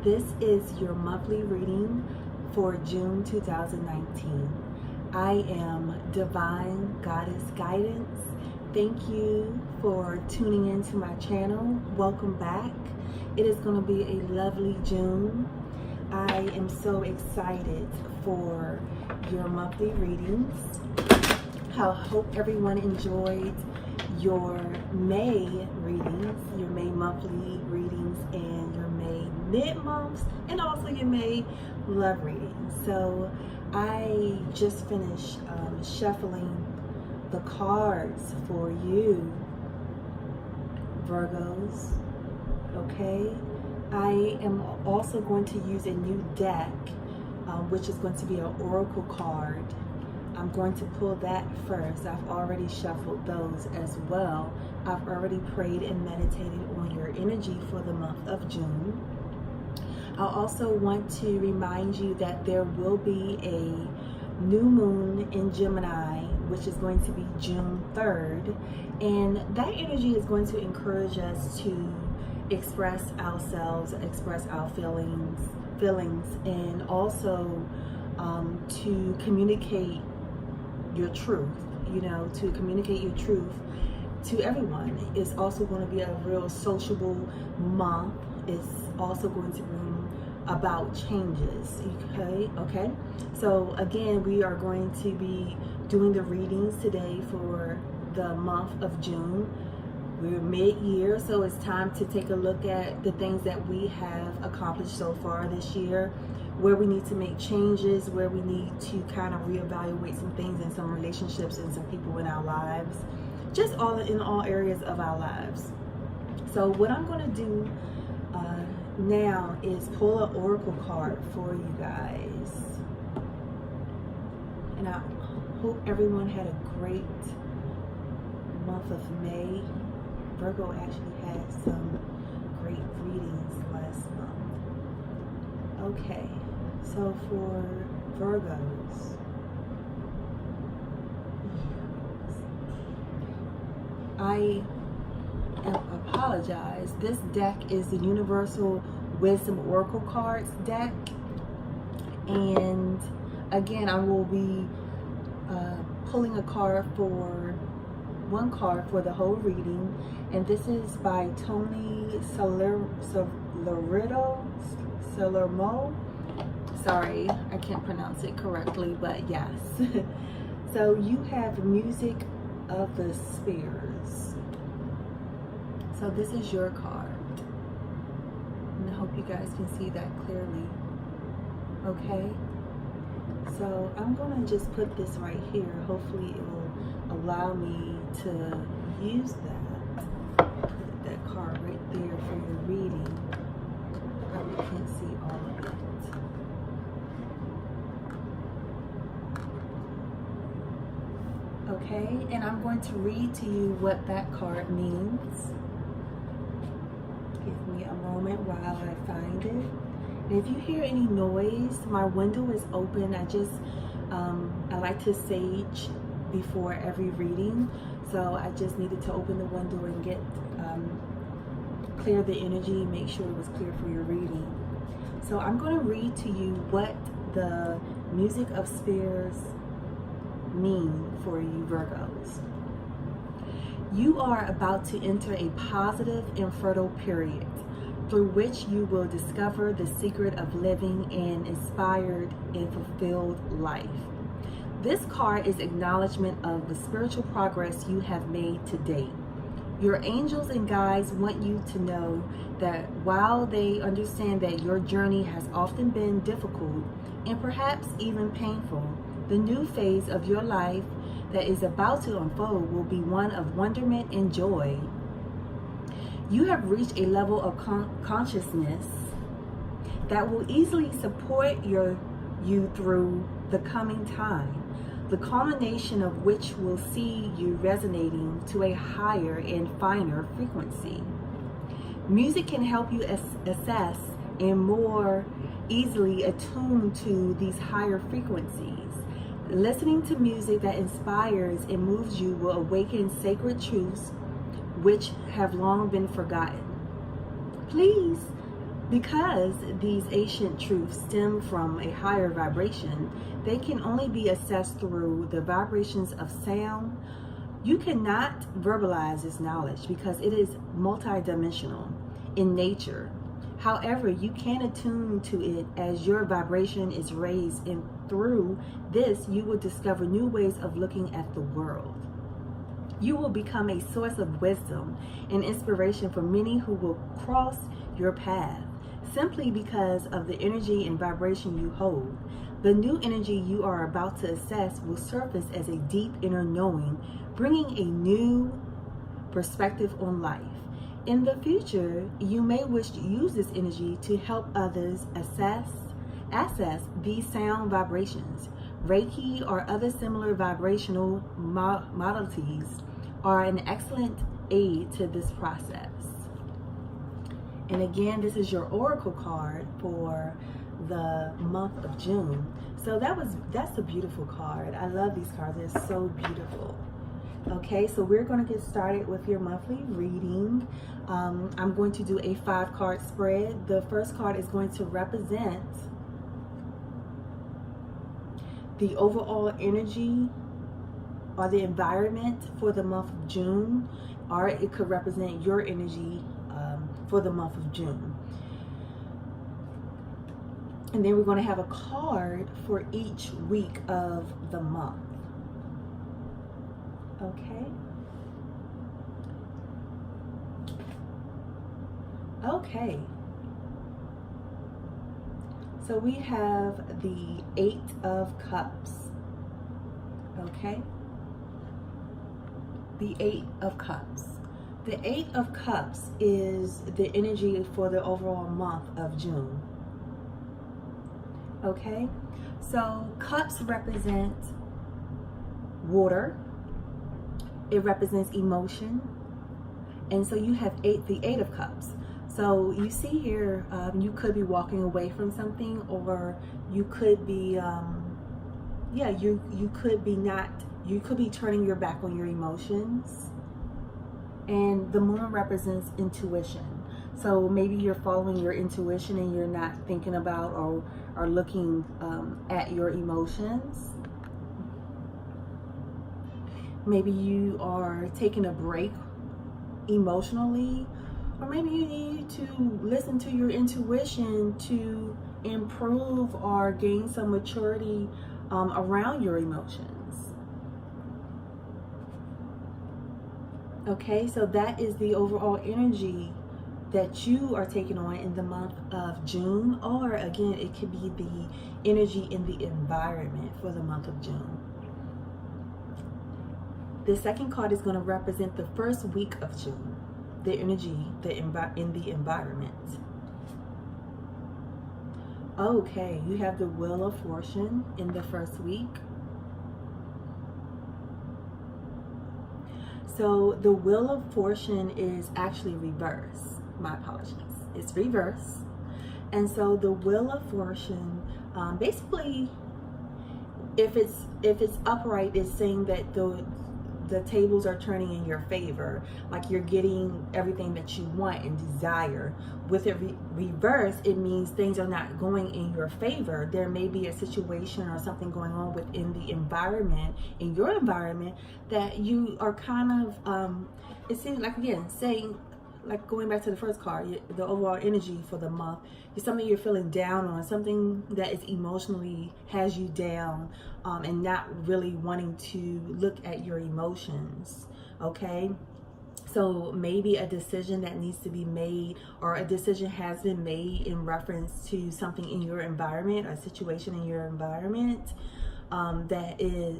This is your monthly reading for June 2019. I am Divine Goddess Guidance. Thank you for tuning into my channel. Welcome back. It is going to be a lovely June. I am so excited for your monthly readings. I hope everyone enjoyed your May readings, your May monthly readings, and your May mid-months, and also your May love readings. So I just finished shuffling the cards for you, Virgos. Okay, I am also going to use a new deck, which is going to be an oracle card. I'm going to pull that first. I've already shuffled those as well. I've already prayed and meditated on your energy for the month of June. I also want to remind you that there will be a new moon in Gemini, which is going to be June 3rd. And that energy is going to encourage us to express ourselves, express our feelings, and also to communicate your truth, to communicate your truth to everyone. It's also going to be a real sociable month. It's also going to bring about changes. Okay. So again, we are going to be doing the readings today for the month of June. We're mid-year, so it's time to take a look at the things that we have accomplished so far this year, where we need to make changes, where we need to kind of reevaluate some things in some relationships and some people in our lives, just in all areas of our lives. So what I'm going to do now is pull an oracle card for you guys. And I hope everyone had a great month of May. Virgo actually had some great readings last month. Okay, so for Virgos, I apologize. This deck is the Universal Wisdom Oracle Cards deck. And again, I will be pulling one card for the whole reading. And this is by Tony Salermo. Sorry, I can't pronounce it correctly, but yes. So you have Music of the Spheres. So this is your card. And I hope you guys can see that clearly. Okay? So I'm going to just put this right here. Hopefully it will allow me to use that. Put that card right there for your reading. Probably can't see all of it. Okay, and I'm going to read to you what that card means. Give me a moment while I find it. And if you hear any noise, my window is open. I like to sage before every reading, so I just needed to open the window and get clear the energy, make sure it was clear for your reading. So I'm going to read to you what the Music of Spheres mean for you, Virgos. You are about to enter a positive and fertile period through which you will discover the secret of living an inspired and fulfilled life. This card is acknowledgement of the spiritual progress you have made to date. Your angels and guides want you to know that while they understand that your journey has often been difficult and perhaps even painful, the new phase of your life that is about to unfold will be one of wonderment and joy. You have reached a level of consciousness that will easily support you through the coming time, the culmination of which will see you resonating to a higher and finer frequency. Music can help you assess and more easily attune to these higher frequencies. Listening to music that inspires and moves you will awaken sacred truths which have long been forgotten. Please Because these ancient truths stem from a higher vibration, they can only be assessed through the vibrations of sound. You cannot verbalize this knowledge because it is multidimensional in nature. However, you can attune to it as your vibration is raised, and through this, you will discover new ways of looking at the world. You will become a source of wisdom and inspiration for many who will cross your path simply because of the energy and vibration you hold. The new energy you are about to assess will surface as a deep inner knowing, bringing a new perspective on life. In the future, you may wish to use this energy to help others access these sound vibrations. Reiki or other similar vibrational modalities are an excellent aid to this process. And again, this is your oracle card for the month of June. So that's a beautiful card. I love these cards. They're so beautiful. Okay, so we're going to get started with your monthly reading. I'm going to do a 5-card spread. The first card is going to represent the overall energy or the environment for the month of June, or it could represent your energy for the month of June. And then we're going to have a card for each week of the month. Okay. Okay. So we have the 8 of Cups. Okay. The 8 of Cups. The 8 of Cups is the energy for the overall month of June. Okay. So cups represent water. It represents emotion. And so you have the 8 of Cups. So you see here, you could be walking away from something, or you could be, you could be turning your back on your emotions. And the moon represents intuition. So maybe you're following your intuition and you're not thinking about or looking at your emotions. Maybe you are taking a break emotionally, or maybe you need to listen to your intuition to improve or gain some maturity around your emotions. Okay, so that is the overall energy that you are taking on in the month of June, or again, it could be the energy in the environment for the month of June. The second card is going to represent the first week of June, the energy in the environment. Okay, you have the Wheel of Fortune in the first week. So the Wheel of Fortune is actually reverse. My apologies. It's reverse. And so the Wheel of Fortune, basically, if it's upright, it's saying that the tables are turning in your favor, like you're getting everything that you want and desire. With it reverse, it means things are not going in your favor. There may be a situation or something going on within the environment, in your environment, that you are kind of, it seems like, again, saying, like going back to the first card, the overall energy for the month is something you're feeling down on, something that is emotionally has you down, and not really wanting to look at your emotions. Okay, so maybe a decision that needs to be made, or a decision has been made in reference to something in your environment, a situation in your environment, that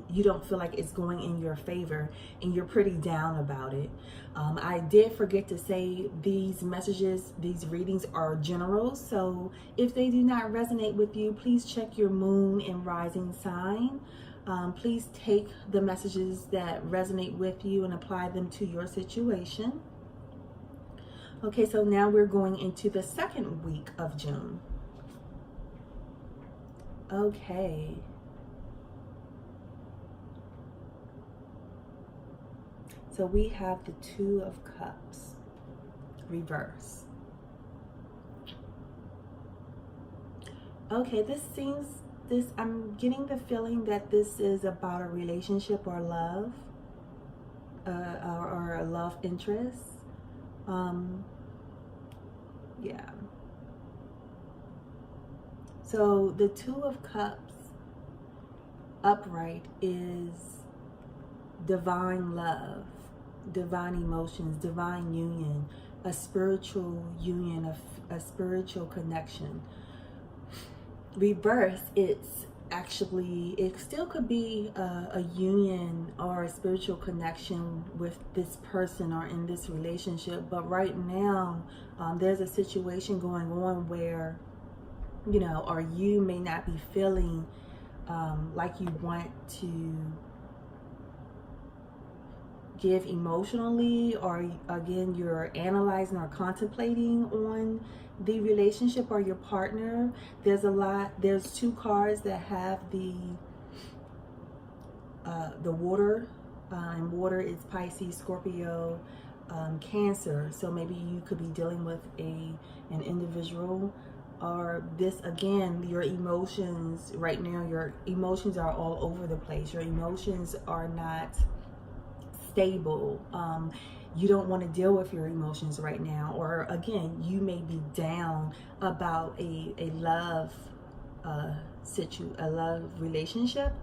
you don't feel like it's going in your favor, and you're pretty down about it. I did forget to say these messages, these readings are general, so if they do not resonate with you, please check your moon and rising sign. Please take the messages that resonate with you and apply them to your situation. Okay, so now we're going into the second week of June. Okay. So we have the Two of Cups, reverse. Okay, I'm getting the feeling that this is about a relationship or love, or a love interest. Um, yeah. So the Two of Cups upright is divine love, divine emotions, divine union, a spiritual union, a spiritual connection. Reverse, it still could be a union or a spiritual connection with this person or in this relationship, but right now there's a situation going on where, you know, or you may not be feeling like you want to give emotionally, or again, you're analyzing or contemplating on the relationship or your partner. There's two cards that have the water, and water is Pisces, Scorpio, Cancer. So maybe you could be dealing with an individual, or this, again, your emotions right now, your emotions are all over the place. Your emotions are not stable. You don't want to deal with your emotions right now, or again, you may be down about a love a love relationship.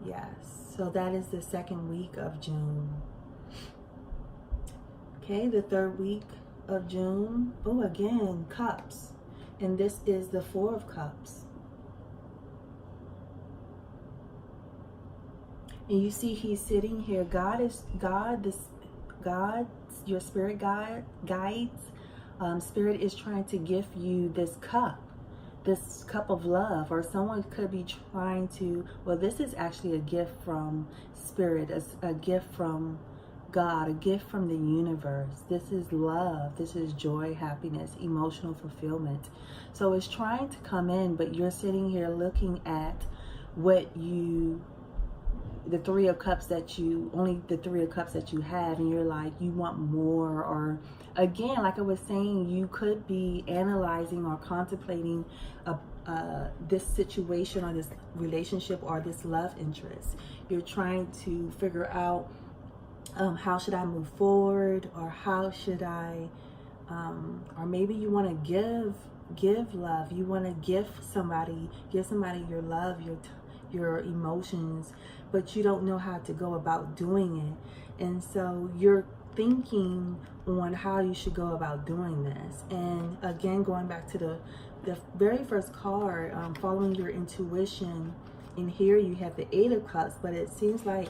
Yes, so that is the second week of June. Okay, the third week of June. Oh, again, cups, and this is the Four of Cups. And you see, he's sitting here. God, your spirit guides. Spirit is trying to give you this cup of love, or someone could be trying to, well, this is actually a gift from Spirit, a gift from God, a gift from the universe. This is love. This is joy, happiness, emotional fulfillment. So it's trying to come in, but you're sitting here looking at the Three of Cups that you have, and you're like, you want more. Or again, like I was saying, you could be analyzing or contemplating this situation or this relationship or this love interest. You're trying to figure out, how should I move forward, or how should I, or maybe you want to give love. You want to give somebody your love, your emotions, but you don't know how to go about doing it. And so you're thinking on how you should go about doing this. And again, going back to the very first card, following your intuition. In here you have the Eight of Cups, but it seems like,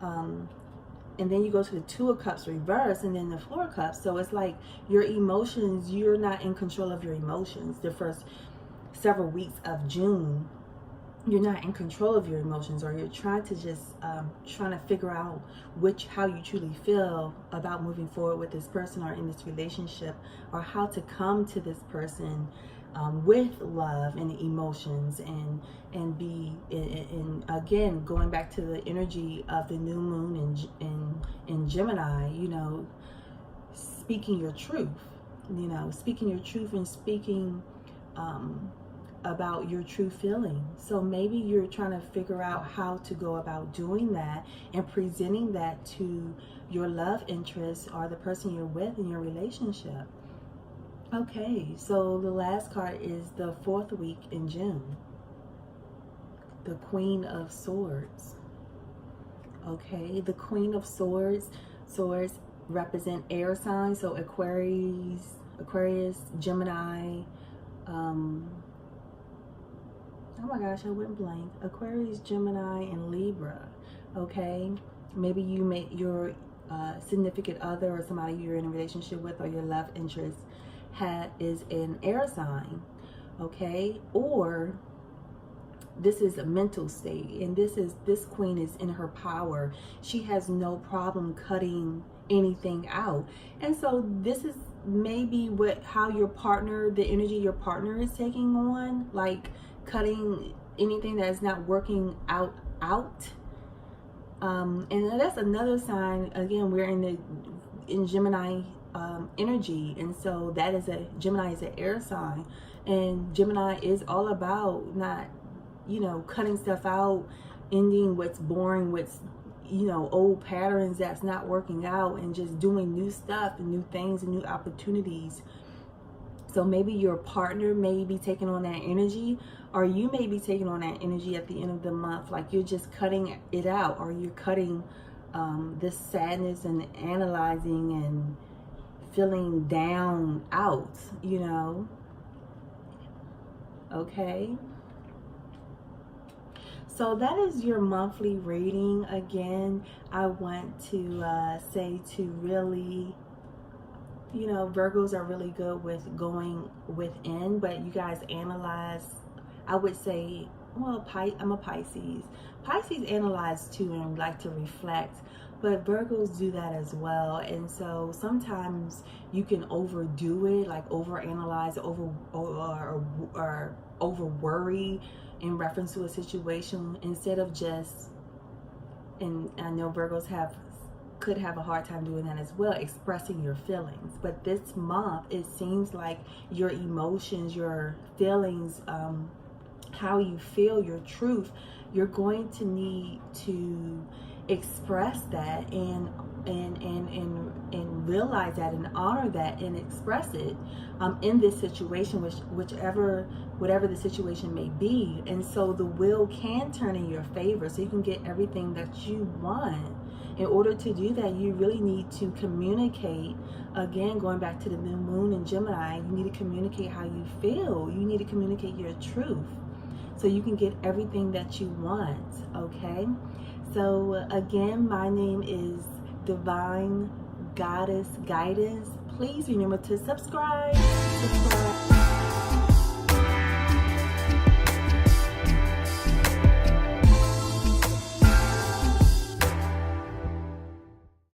and then you go to the Two of Cups reverse, and then the Four of Cups. So it's like your emotions, you're not in control of your emotions. The first several weeks of June, you're not in control of your emotions, or you're trying to just trying to figure out how you truly feel about moving forward with this person or in this relationship, or how to come to this person with love and emotions, and be again, going back to the energy of the new moon in Gemini, you know, speaking your truth, and speaking about your true feelings. So maybe you're trying to figure out how to go about doing that and presenting that to your love interest or the person you're with in your relationship. Okay, so the last card is the fourth week in June, the Queen of Swords. Okay, the Queen of Swords represent air signs, so Aquarius, Gemini, oh my gosh, I went blank. Aquarius, Gemini, and Libra. Okay, maybe your significant other, or somebody you're in a relationship with, or your love interest is an air sign. Okay, or this is a mental state, and this queen is in her power. She has no problem cutting anything out, and so this is maybe how your partner, the energy your partner is taking on, like cutting anything that is not working out. And that's another sign. Again, we're in Gemini energy, and so Gemini is an air sign. And Gemini is all about not, you know, cutting stuff out, ending what's boring, what's, you know, old patterns that's not working out, and just doing new stuff and new things and new opportunities. So maybe your partner may be taking on that energy, or you may be taking on that energy at the end of the month. Like you're just cutting it out, or you're cutting this sadness and analyzing and feeling down out, you know. Okay. So that is your monthly reading. Again, I want to say to really, you know, Virgos are really good with going within, but you guys analyze. I would say, well, I'm a Pisces. Pisces analyze too and like to reflect, but Virgos do that as well. And so sometimes you can overdo it, like overanalyze, or over worry in reference to a situation, instead of just, and I know Virgos could have a hard time doing that as well, expressing your feelings. But this month, it seems like your emotions, your feelings, how you feel, your truth, you're going to need to express that and realize that and honor that and express it in this situation, whatever the situation may be. And so the wheel can turn in your favor, so you can get everything that you want. In order to do that, you really need to communicate. Again, going back to the new moon in Gemini, you need to communicate how you feel. You need to communicate your truth, so you can get everything that you want. Okay, so again, my name is Divine Goddess Guidance. Please remember to subscribe.